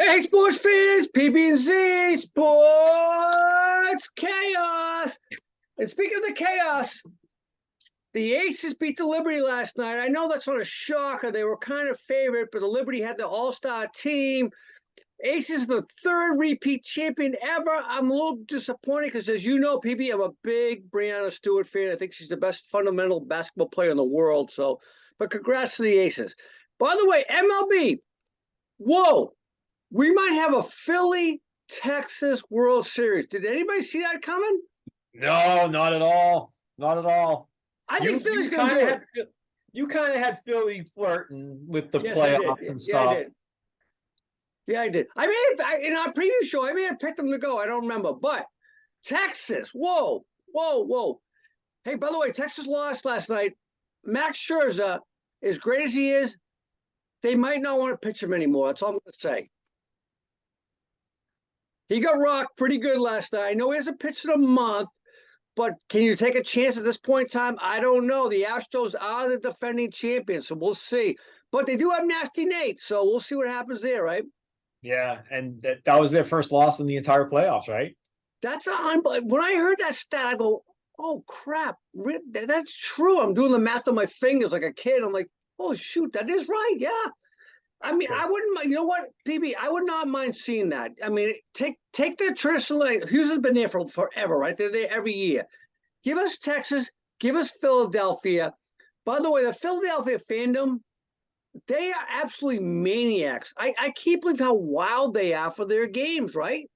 Hey, sports fans, PB&Z, Sports Chaos. And speaking of the chaos, the Aces beat the Liberty last night. I know that's not a shocker. They were kind of favored, but the Liberty had the all-star team. Aces the third repeat champion ever. I'm a little disappointed because, as you know, PB, I'm a big Breanna Stewart fan. I think she's the best fundamental basketball player in the world. But congrats to the Aces. By the way, MLB, whoa. We might have a Philly, Texas World Series. Did anybody see that coming? No, not at all. Not at all. I think Philly's going to do it. You kind of had Philly flirting with the Yes, playoffs and stuff. I did. Yeah, I did. In our previous show, I may have picked them to go. I don't remember. But Texas, whoa. Hey, by the way, Texas lost last night. Max Scherzer, as great as he is, they might not want to pitch him anymore. That's all I'm going to say. He got rocked pretty good last night. I know he hasn't pitched in a month, but can you take a chance at this point in time? I don't know. The Astros are the defending champions, so we'll see. But they do have Nasty Nate, so we'll see what happens there, right? Yeah, and that was their first loss in the entire playoffs, right? That's unbelievable. When I heard that stat, I go, oh, crap. That's true. I'm doing the math on my fingers like a kid. I'm like, oh, shoot, that is right. Yeah. I mean, I wouldn't mind. You know what, PB? I would not mind seeing that. I mean, take the traditional. Hughes has been there for forever, right? They're there every year. Give us Texas. Give us Philadelphia. By the way, the Philadelphia fandom, they are absolutely maniacs. I can't believe how wild they are for their games, right?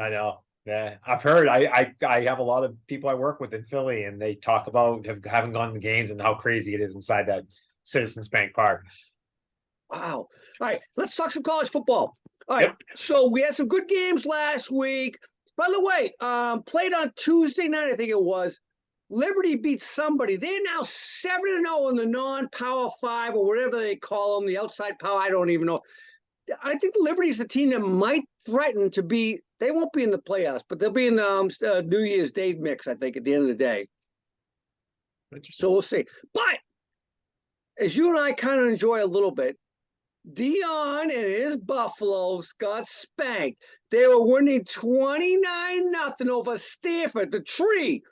I know. Yeah, I've heard. I have a lot of people I work with in Philly, and they talk about having gone to games and how crazy it is inside that Citizens Bank Park. Wow. All right, let's talk some college football. All right, So we had some good games last week. By the way, played on Tuesday night, I think it was. Liberty beat somebody. They're now 7-0 in the non-Power 5 or whatever they call them, the outside power. I don't even know. I think the Liberty is the team that might threaten to be. They won't be in the playoffs, but they'll be in the New Year's Day mix, I think, at the end of the day. So we'll see. But as you and I kind of enjoy a little bit, Deion and his Buffaloes got spanked. They were winning 29-0 over Stanford, the tree,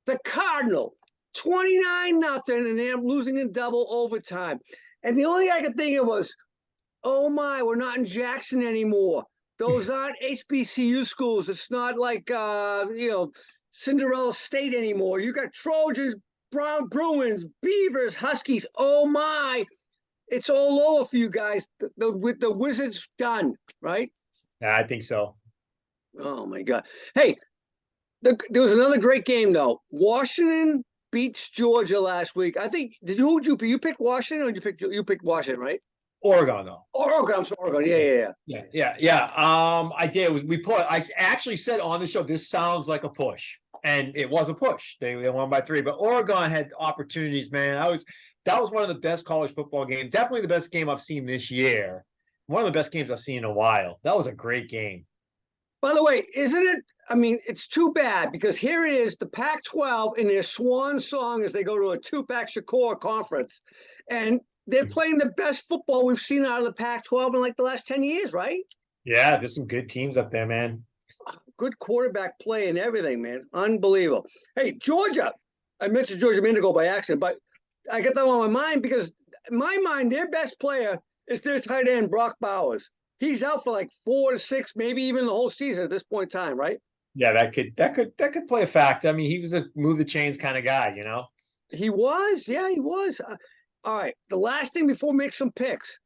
the Cardinal, 29-0, and they're losing in double overtime. And the only thing I could think of was, oh my, we're not in Jackson anymore. Those aren't HBCU schools. It's not like Cinderella State anymore. You got Trojans, Bruins, Beavers, Huskies. Oh my. It's all over for you guys. With the Wizards done, right? Yeah, I think so. Oh my God! Hey, there was another great game though. Washington beats Georgia last week. I think. Who'd you pick? You picked Washington, or you picked Washington, right? Oregon, though. Oregon. I'm sorry, Oregon. Yeah. I did. I actually said on the show, this sounds like a push, and it was a push. They won by 3, but Oregon had opportunities, man. That was one of the best college football games. Definitely the best game I've seen this year. One of the best games I've seen in a while. That was a great game. By the way, isn't it? I mean, it's too bad because here it is, the Pac-12 in their swan song as they go to a Tupac Shakur conference. And they're playing the best football we've seen out of the Pac-12 in like the last 10 years, right? Yeah, there's some good teams up there, man. Good quarterback play and everything, man. Unbelievable. Hey, Georgia. I mentioned Georgia a minute ago by accident, but I get that on my mind because in my mind, their best player is their tight end, Brock Bowers. He's out for like 4 to 6, maybe even the whole season at this point in time, right? Yeah, that could play a factor. I mean, he was a move the chains kind of guy, you know. He was, yeah, he was. All right, the last thing before we make some picks.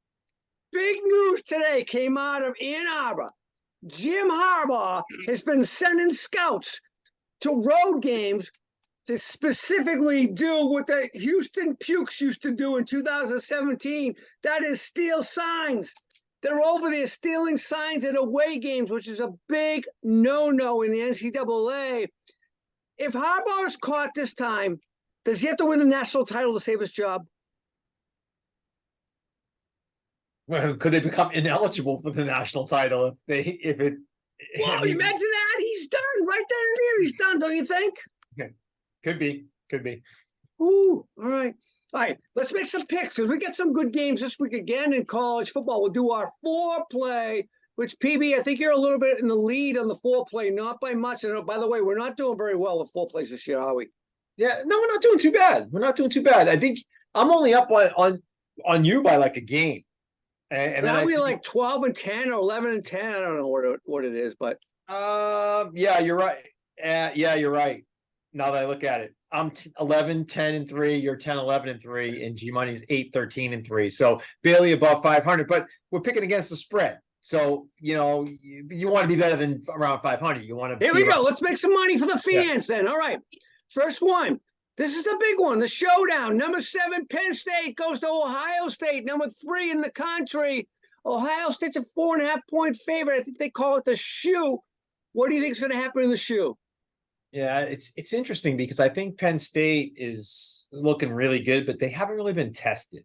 Big news today came out of Ann Arbor. Jim Harbaugh has been sending scouts to road games to specifically do what the Houston Pukes used to do in 2017. That is steal signs. They're over there stealing signs at away games, which is a big no-no in the NCAA. If Harbaugh is caught this time, does he have to win the national title to save his job? Well, could they become ineligible for the national title if it? Well, imagine that. He's done right there and there. He's done, don't you think? Okay. Could be. Ooh, all right. Let's make some picks because we got some good games this week again in college football. We'll do our foreplay which PB, I think you're a little bit in the lead on the foreplay, not by much. And by the way, we're not doing very well with foreplays this year, are we? Yeah, no, we're not doing too bad. We're not doing too bad. I think I'm only up on you by like a game. And then Are we like 12 and 10 or 11 and 10? I don't know what it is, but yeah, you're right. Yeah, you're right. Now that I look at it, I'm 11, 10 and 3. You're 10, 11 and 3, and G Money's 8, 13 and 3. So barely above 500. But we're picking against the spread. So you want to be better than around 500. You want to. Here we go. Let's make some money for the fans then. All right, first one. This is the big one, the showdown. Number 7, Penn State goes to Ohio State. Number 3 in the country. Ohio State's a 4.5-point favorite. I think they call it the shoe. What do you think is going to happen in the shoe? Yeah, it's interesting because I think Penn State is looking really good, but they haven't really been tested.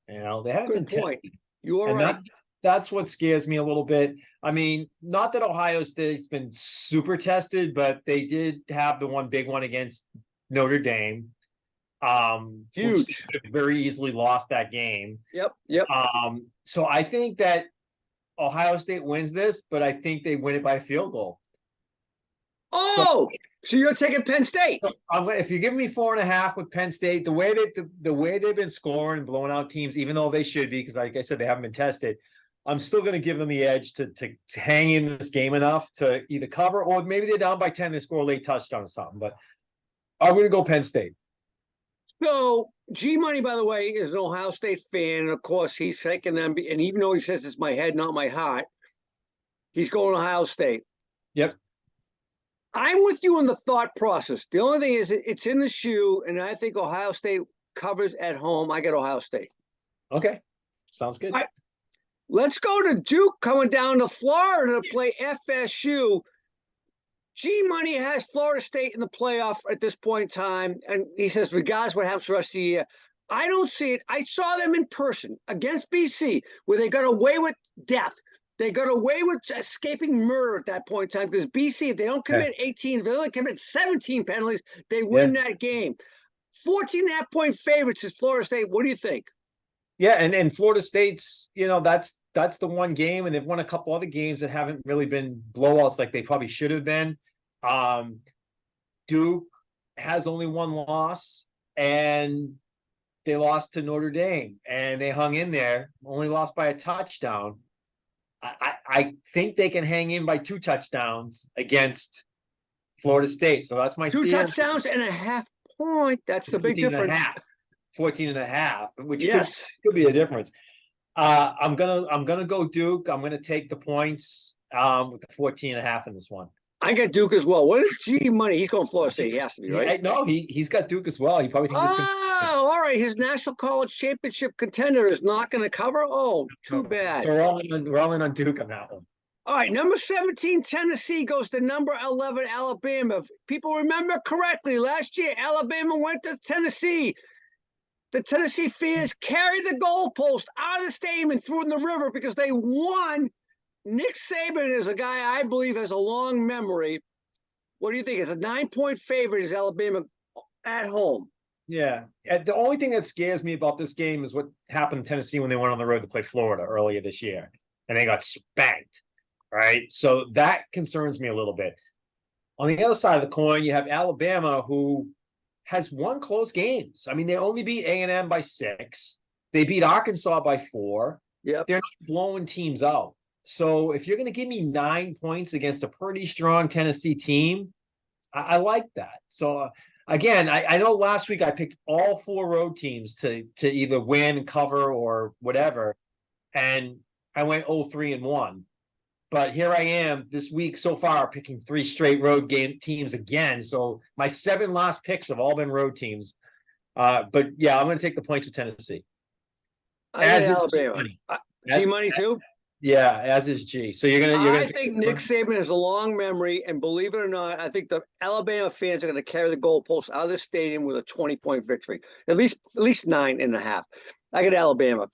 They haven't been tested. You are right. That's what scares me a little bit. I mean, not that Ohio State's been super tested, but they did have the one big one against Notre Dame. Huge. Which very easily lost that game. Yep. So I think that Ohio State wins this, but I think they win it by a field goal. Oh, so you're taking Penn State? So if you give me 4.5 with Penn State, the way they've been scoring and blowing out teams, even though they should be, because like I said, they haven't been tested. I'm still going to give them the edge to hang in this game enough to either cover, or maybe they're down by 10, they score a late touchdown or something. But I'm going to go Penn State. So G Money, by the way, is an Ohio State fan, and of course he's taking them. And even though he says it's my head, not my heart, he's going Ohio State. Yep. I'm with you in the thought process. The only thing is it's in the shoe, and I think Ohio State covers at home. I get Ohio State. Okay. Sounds good. All right. Let's go to Duke coming down to Florida to play FSU. G Money has Florida State in the playoff at this point in time, and he says, regardless what happens the rest of the year, I don't see it. I saw them in person against BC, where they got away with death. They got away with escaping murder at that point in time, because BC, if they don't commit 18, if they only commit 17 penalties, they win that game. 14.5-point favorites is Florida State. What do you think? Yeah, and Florida State's, that's the one game, and they've won a couple other games that haven't really been blowouts like they probably should have been. Duke has only one loss, and they lost to Notre Dame, and they hung in there, only lost by a touchdown. I think they can hang in by 2 touchdowns against Florida State. So that's my 2 touchdowns and a half point. That's the big difference. 14.5, which could be a difference. I'm gonna go Duke. I'm gonna take the points with the 14.5 in this one. I got Duke as well. What is G Money? He's going Florida State. He has to be, right? No, he's got Duke as well. He probably thinks all right. His National College Championship contender is not going to cover. Oh, too bad. So we're all in on Duke on that one. All right, number 17, Tennessee goes to number 11, Alabama. If people remember correctly, last year, Alabama went to Tennessee. The Tennessee fans carried the goalpost out of the stadium and threw it in the river because they won. Nick Saban is a guy I believe has a long memory. What do you think? It's a 9-point favorite is Alabama at home. Yeah. The only thing that scares me about this game is what happened in Tennessee when they went on the road to play Florida earlier this year, and they got spanked, right? So that concerns me a little bit. On the other side of the coin, you have Alabama, who has won close games. I mean, they only beat A&M by 6. They beat Arkansas by 4. Yep. They're not blowing teams out. So if you're going to give me 9 points against a pretty strong Tennessee team, I like that. So again, I know last week I picked all 4 road teams to either win, cover, or whatever, and I went 0-3-1. But here I am this week so far picking 3 straight road game teams again. So my 7 last picks have all been road teams. But yeah, I'm going to take the points with Tennessee. As Alabama. G Money too? Yeah, as is G. So I think Nick Saban has a long memory, and believe it or not, I think the Alabama fans are going to carry the goalposts out of the stadium with a 20-point victory, at least 9.5. I got Alabama.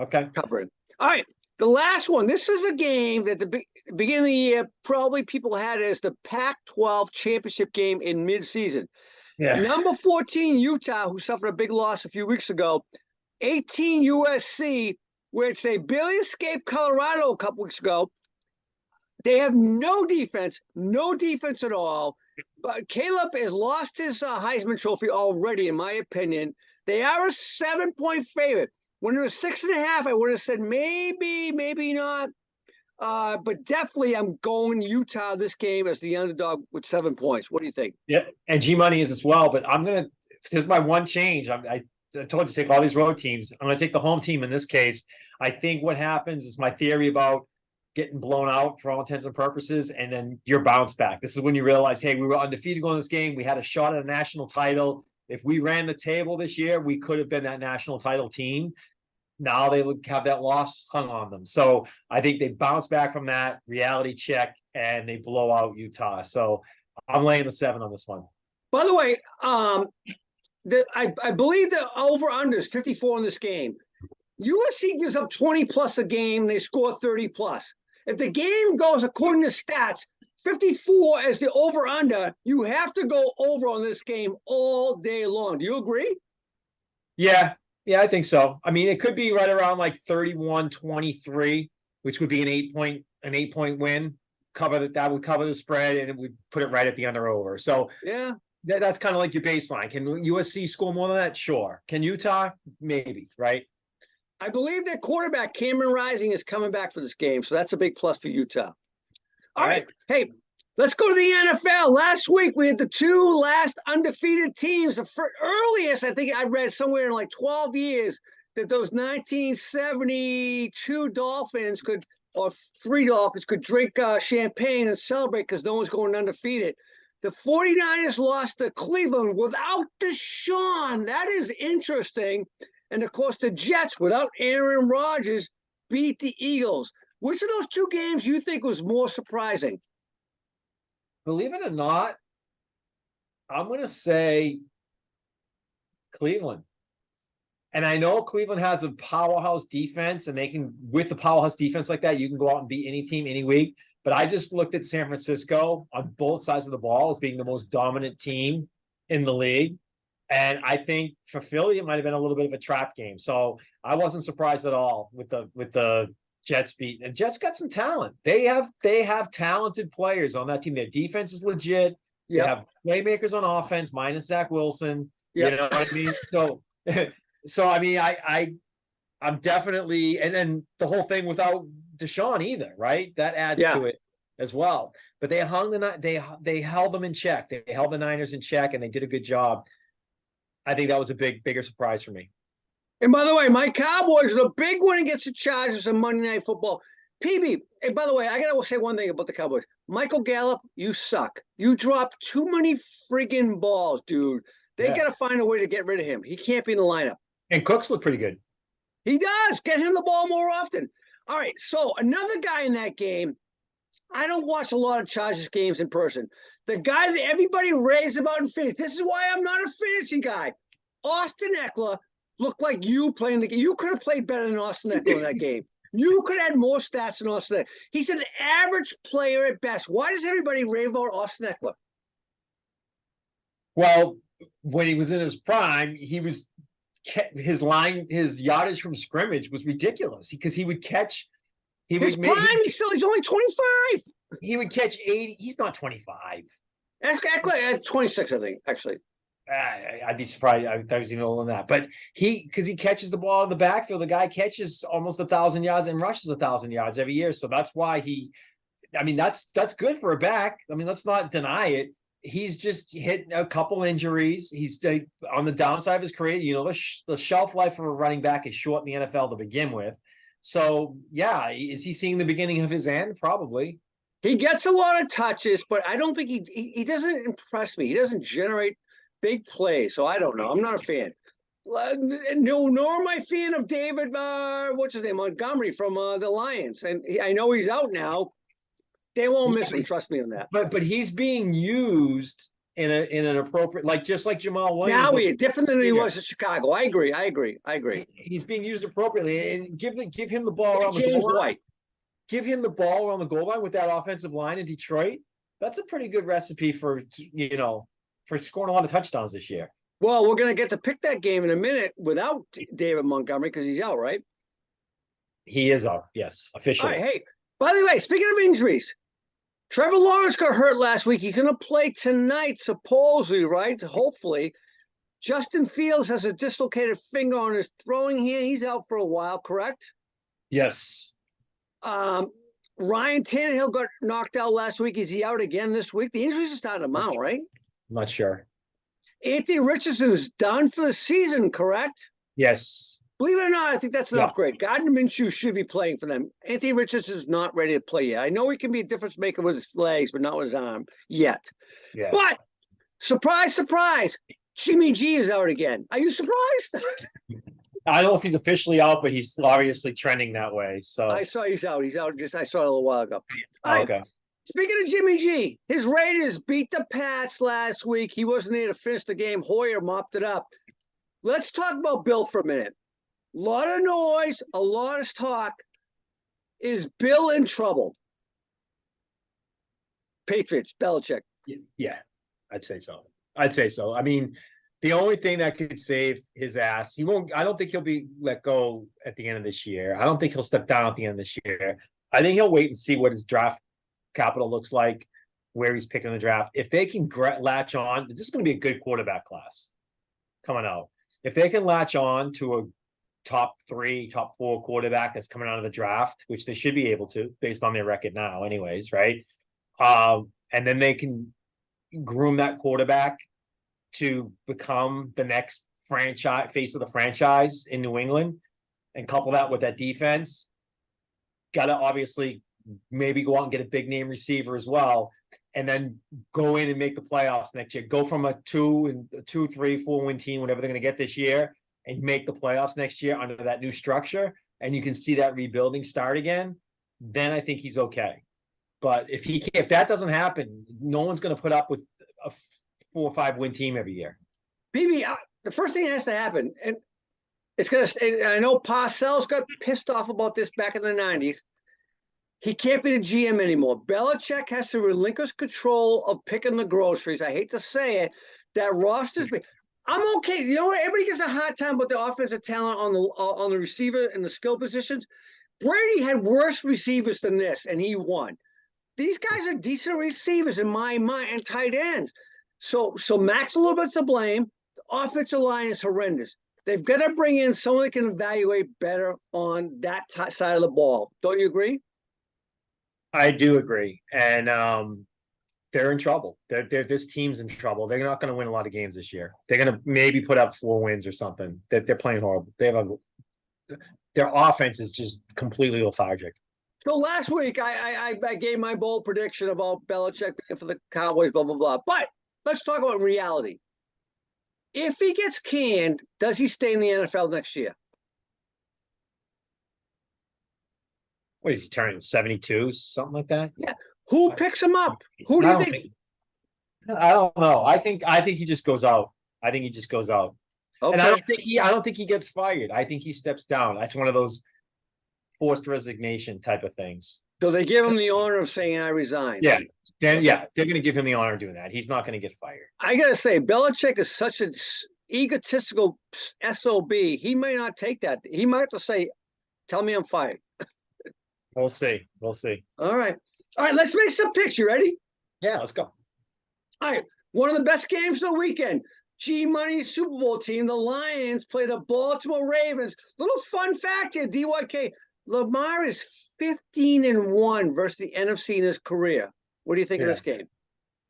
Okay, covering. All right, the last one. This is a game that the beginning of the year probably people had as the Pac-12 championship game in midseason. Yeah. Number 14 Utah, who suffered a big loss a few weeks ago. 18 USC, which they barely escaped Colorado a couple weeks ago. They have no defense at all. But Caleb has lost his Heisman Trophy already, in my opinion. They are a 7-point favorite. When it was 6.5, I would have said maybe, maybe not. But definitely, I'm going Utah this game as the underdog with 7 points. What do you think? Yeah, and G Money is as well. But I'm gonna. Here's my one change. I told you to take all these road teams. I'm gonna take the home team in this case. I think what happens is my theory about getting blown out for all intents and purposes, and then your bounce back. This is when you realize, hey, we were undefeated going this game. We had a shot at a national title. If we ran the table this year, we could have been that national title team. Now they would have that loss hung on them. So I think they bounce back from that reality check and they blow out Utah. So I'm laying the 7 on this one. By the way, I believe the over-under is 54 in this game. USC gives up 20 plus a game. They score 30 plus. If the game goes according to stats, 54 as the over-under, you have to go over on this game all day long. Do you agree? Yeah, I think so. I mean, it could be right around like 31-23, which would be an 8-point win. That would cover the spread, and it would put it right at the under over. So yeah, that's kind of like your baseline. Can USC score more than that? Sure. Can Utah? Maybe, right? I believe their quarterback, Cameron Rising, is coming back for this game, so that's a big plus for Utah. All right. Hey, let's go to the NFL. Last week, we had the 2 last undefeated teams. The earliest, I think I read somewhere in like 12 years, that those 1972 Dolphins could, or 3 Dolphins could drink champagne and celebrate because no one's going undefeated. The 49ers lost to Cleveland without Deshaun. That is interesting. And, of course, the Jets, without Aaron Rodgers, beat the Eagles. Which of those 2 games do you think was more surprising? Believe it or not, I'm going to say Cleveland. And I know Cleveland has a powerhouse defense, and they can, with the powerhouse defense like that, you can go out and beat any team any week. But I just looked at San Francisco on both sides of the ball as being the most dominant team in the league. And I think for Philly, it might have been a little bit of a trap game. So I wasn't surprised at all with the Jets beat. And Jets got some talent. They have talented players on that team. Their defense is legit. Yep. They have playmakers on offense, minus Zach Wilson. Yep. You know what I mean? So I mean, I'm definitely, and then the whole thing without Deshaun either, right? That adds to it as well. But they held them in check. They held the Niners in check, and they did a good job. I think that was a bigger surprise for me. And by the way, my Cowboys are the big one against the Chargers in Monday Night Football. PB, and by the way, I got to say one thing about the Cowboys. Michael Gallup, you suck. You drop too many friggin' balls, dude. They got to find a way to get rid of him. He can't be in the lineup. And Cooks look pretty good. He does. Get him the ball more often. All right, so another guy in that game, I don't watch a lot of Chargers games in person. The guy that everybody raves about in fantasy. This is why I'm not a fantasy guy. Austin Eckler looked like you playing the game. You could have played better than Austin Eckler in that game. You could have had more stats than Austin Eckler. He's an average player at best. Why does everybody rave about Austin Eckler? Well, when he was in his prime, his yardage from scrimmage was ridiculous because he would catch. He's only 25. He would catch 80. He's not 25. Eckler 26, I think, actually. I'd be surprised. I thought he was even older than that. But because he catches the ball in the backfield, the guy catches almost 1,000 yards and rushes 1,000 yards every year. So that's why that's good for a back. I mean, let's not deny it. He's just hit a couple injuries. He's on the downside of his career. You know, the shelf life for a running back is short in the NFL to begin with. So, yeah, is he seeing the beginning of his end? Probably. He gets a lot of touches, but I don't think he doesn't impress me. He doesn't generate big plays, so I don't know. I'm not a fan. No, nor am I a fan of David, what's his name, Montgomery from the Lions. And I know he's out now. They won't miss him. Trust me on that. But he's being used in an appropriate, like just like Jamal Williams. Now he is different than he was in Chicago. I agree. He's being used appropriately, and give him the ball around the goal line. Give him the ball around the goal line with that offensive line in Detroit. That's a pretty good recipe for scoring a lot of touchdowns this year. Well, we're going to get to pick that game in a minute without David Montgomery because he's out, right? He is out, yes, officially. All right, hey, by the way, speaking of injuries, Trevor Lawrence got hurt last week. He's going to play tonight, supposedly, right? Hopefully. Justin Fields has a dislocated finger on his throwing hand. He's out for a while, correct? Yes. Ryan Tannehill got knocked out last week. Is he out again this week? The injuries are starting to mount, right? I'm not sure. Anthony Richardson is done for the season, correct? Yes. Believe it or not, I think that's an upgrade. Gardner Minshew should be playing for them. Anthony Richardson is not ready to play yet. I know he can be a difference maker with his legs, but not with his arm yet. Yeah. But surprise, surprise, Jimmy G is out again. Are you surprised? I don't know if he's officially out, but he's obviously trending that way. So I saw he's out. He's out. I saw it a little while ago. okay. Speaking of Jimmy G, his Raiders beat the Pats last week. He wasn't there to finish the game. Hoyer mopped it up. Let's talk about Bill for a minute. A lot of noise, a lot of talk. Is Bill in trouble? Patriots, Belichick. Yeah, I'd say so. I mean, the only thing that could save his ass, he won't. I don't think he'll be let go at the end of this year. I don't think he'll step down at the end of this year. I think he'll wait and see what his draft capital looks like, where he's picking the draft. If they can latch on, this is going to be a good quarterback class coming out. If they can latch on to a top 3, top 4 quarterback that's coming out of the draft, which they should be able to based on their record now anyways, right? And then they can groom that quarterback to become the next franchise face of the franchise in New England and couple that with that defense. Got to obviously maybe go out and get a big name receiver as well, and then go in and make the playoffs next year. Go from a 2, 3, 4 win team, whatever they're going to get this year, and make the playoffs next year under that new structure. And you can see that rebuilding start again. Then I think he's okay. But if that doesn't happen, no one's going to put up with a 4 or 5 win team every year. BB, the first thing that has to happen, and it's going to, I know Parcells got pissed off about this back in the 90s. He can't be the GM anymore. Belichick has to relinquish control of picking the groceries. I hate to say it. That roster's big. I'm okay. You know what? Everybody gets a hard time about the offensive talent on the receiver and the skill positions. Brady had worse receivers than this, and he won. These guys are decent receivers in my mind, and tight ends. So Mac's a little bit to blame. The offensive line is horrendous. They've got to bring in someone that can evaluate better on that side of the ball. Don't you agree? I do agree. And they're in trouble. This team's in trouble. They're not going to win a lot of games this year. They're going to maybe put up 4 wins or something. They're playing horrible. Their offense is just completely lethargic. So last week, I gave my bold prediction about Belichick for the Cowboys, blah, blah, blah. But let's talk about reality. If he gets canned, does he stay in the NFL next year? What is he turning 72, something like that? Yeah. Who picks him up? Who do you think? I don't know. I think he just goes out. Okay. And I don't think he gets fired. I think he steps down. That's one of those forced resignation type of things. So they give him the honor of saying I resign. Yeah. Then they're going to give him the honor of doing that. He's not going to get fired. I gotta say, Belichick is such an egotistical SOB. He may not take that. He might have to say, "Tell me I'm fired." We'll see. All right. Let's make some picks. You ready? Yeah, let's go. All right. One of the best games of the weekend. G Money Super Bowl team. The Lions played the Baltimore Ravens. Little fun fact here, DYK. Lamar is 15-1 versus the NFC in his career. What do you think of this game?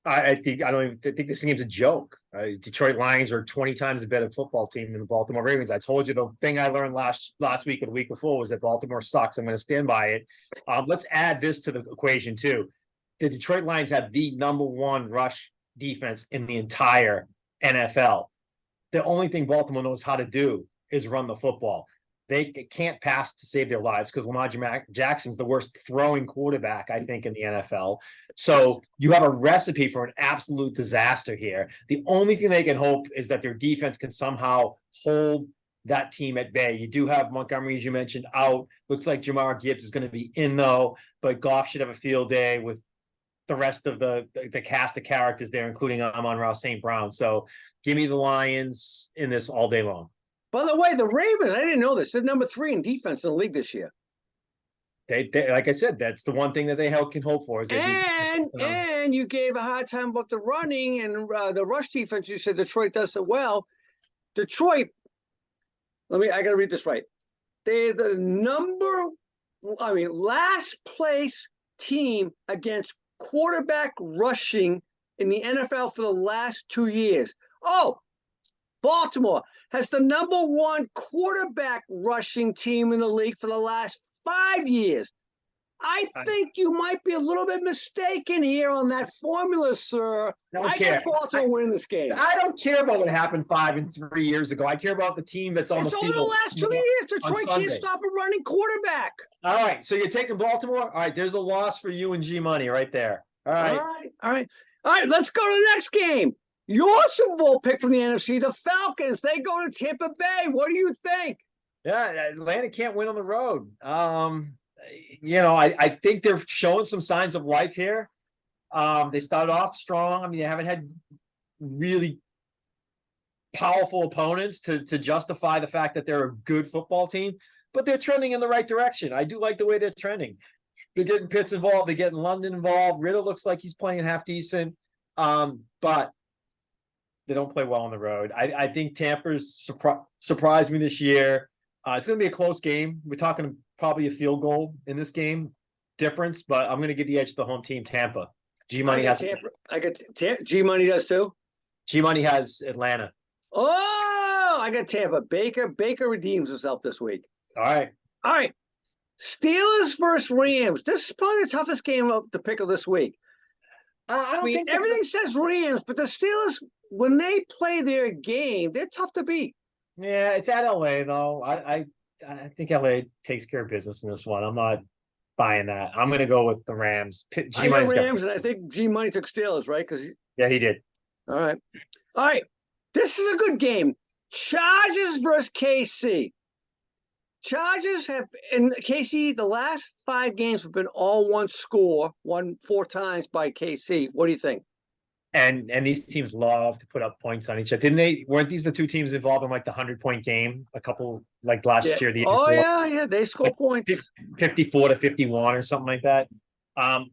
I don't think this game's a joke. Detroit Lions are 20 times a better football team than the Baltimore Ravens. I told you the thing I learned last week or the week before was that Baltimore sucks. I'm going to stand by it. Let's add this to the equation too. The Detroit Lions have the #1 rush defense in the entire NFL. The only thing Baltimore knows how to do is run the football. They can't pass to save their lives because Lamar Jackson's the worst throwing quarterback, I think, in the NFL. So you have a recipe for an absolute disaster here. The only thing they can hope is that their defense can somehow hold that team at bay. You do have Montgomery, as you mentioned, out. Looks like Jamar Gibbs is going to be in, though. But Goff should have a field day with the rest of the cast of characters there, including Amon-Ra St. Brown. So give me the Lions in this all day long. By the way, the Ravens, I didn't know this, they're #3 in defense in the league this year. They like I said, that's the one thing that they can hope for is And you gave a hard time about the running and the rush defense. You said Detroit does it well. Detroit, I got to read this right. They're the last place team against quarterback rushing in the NFL for the last 2 years. Oh, Baltimore has the #1 quarterback rushing team in the league for the last 5 years. I think you might be a little bit mistaken here on that formula, sir. I got Baltimore winning this game. I don't care about what happened 5 and 3 years ago. I care about the team that's on the field. Over the last 2 years, Detroit can't stop a running quarterback. All right, so you're taking Baltimore? All right, there's a loss for you and G-Money right there. All right, let's go to the next game. Your Super Bowl pick from the NFC, the Falcons. They go to Tampa Bay. What do you think? Yeah, Atlanta can't win on the road. I think they're showing some signs of life here. They started off strong. They haven't had really powerful opponents to justify the fact that they're a good football team, but they're trending in the right direction. I do like the way they're trending. They're getting Pitts involved. They're getting London involved. Riddle looks like he's playing half decent, but they don't play well on the road. I think Tampa's surprised me this year. It's going to be a close game. We're talking probably a field goal in this game difference, but I'm going to give the edge to the home team, Tampa. G-Money has Tampa. G-Money does too? G-Money has Atlanta. Oh, I got Tampa. Baker redeems himself this week. All right. Steelers versus Rams. This is probably the toughest game to pick of this week. I don't think everything says Rams, but the Steelers, when they play their game, they're tough to beat. Yeah, it's at LA though. I think LA takes care of business in this one. I'm not buying that. I'm going to go with the Rams. I got Rams, and I think G-Money took Steelers, right? Yeah, he did. All right. This is a good game. Chargers versus KC. Chargers have, in KC, the last 5 games have been all one score, won 4 times by KC. What do you think? And these teams love to put up points on each other. Weren't these the 2 teams involved in like the 100-point game a couple last year? Yeah, they score points. 54 to 51 or something like that. I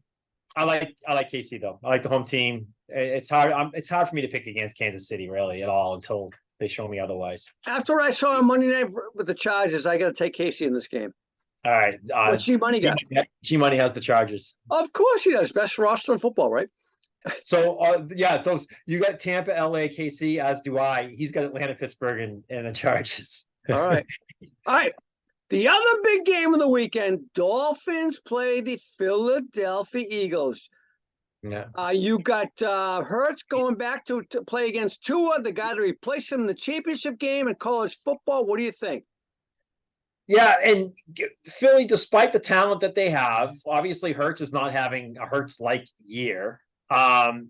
like KC though. I like the home team. It's hard. It's hard for me to pick against Kansas City really at all until they show me otherwise. After I saw on Monday night with the Chargers, I got to take KC in this game. All right. What G-Money got? G-Money has the Chargers. Of course he does. Best roster in football, right? So those you got Tampa, LA, KC, as do I. He's got Atlanta, Pittsburgh, and the Chargers. All right. The other big game of the weekend: Dolphins play the Philadelphia Eagles. Yeah. You got Hurts going back to play against Tua, the guy to replace him in the championship game in college football. What do you think? Yeah, and Philly, despite the talent that they have, obviously Hurts is not having a Hurts-like year. And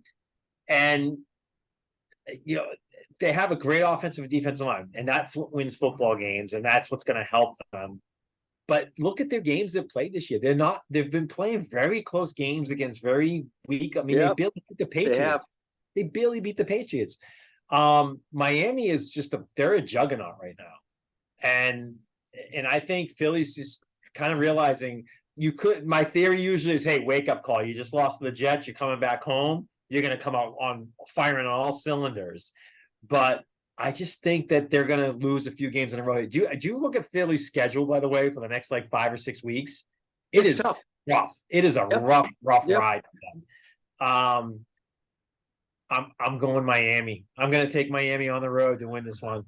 they have a great offensive and defensive line, and that's what wins football games, and that's what's going to help them. But look at their games they've played this year. They've been playing very close games against very weak. They barely beat the Patriots. They barely beat the Patriots. Miami is they're a juggernaut right now. And I think Philly's just kind of realizing my theory usually is, hey, wake up call. You just lost to the Jets. You're coming back home. You're going to come out on firing on all cylinders. But I just think that they're going to lose a few games in a row. Do you look at Philly's schedule, by the way, for the next 5 or 6 weeks? It's tough. Rough. It is a rough ride for them. I'm going Miami. I'm going to take Miami on the road to win this one.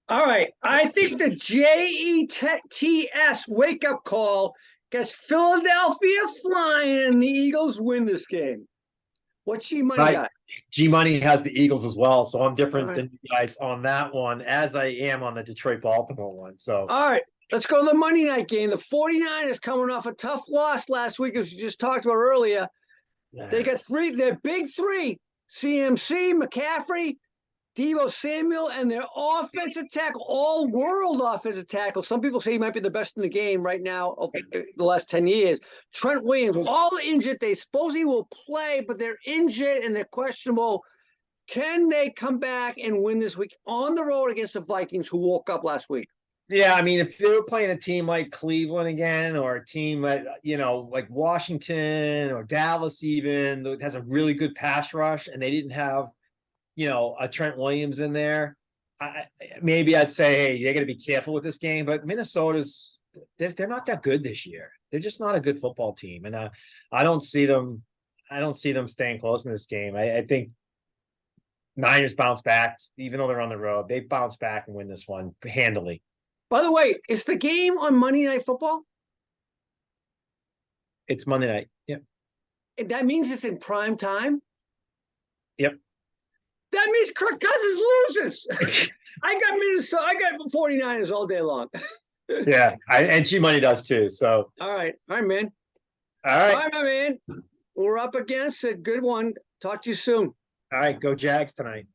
All right. I think the JETS wake-up call gets Philadelphia flying, and the Eagles win this game. What's G-Money got? G-Money has the Eagles as well, so I'm different than you guys on that one, as I am on the Detroit-Baltimore one. So, all right. Let's go to the Monday night game. The 49ers coming off a tough loss last week, as you just talked about earlier. They got their big 3, CMC, McCaffrey, Deebo Samuel, and their offensive tackle, all-world offensive tackle. Some people say he might be the best in the game right now of the last 10 years. Trent Williams, all injured. They suppose he will play, but they're injured and they're questionable. Can they come back and win this week on the road against the Vikings, who woke up last week? Yeah, I mean, if they were playing a team like Cleveland again, or a team like, like Washington or Dallas, even that has a really good pass rush, and they didn't have, a Trent Williams in there, maybe I'd say, hey, they got to be careful with this game. But Minnesota's they're not that good this year. They're just not a good football team, and I don't see them. I don't see them staying close in this game. I think Niners bounce back, even though they're on the road. They bounce back and win this one handily. By the way, is the game on Monday Night Football? It's Monday night. Yep. That means it's in prime time? Yep. That means Kirk Cousins loses. I got Minnesota. I got 49ers all day long. Yeah. And G Money does too. So. All right, man. All right. All right, my man. We're up against a good one. Talk to you soon. All right. Go Jags tonight.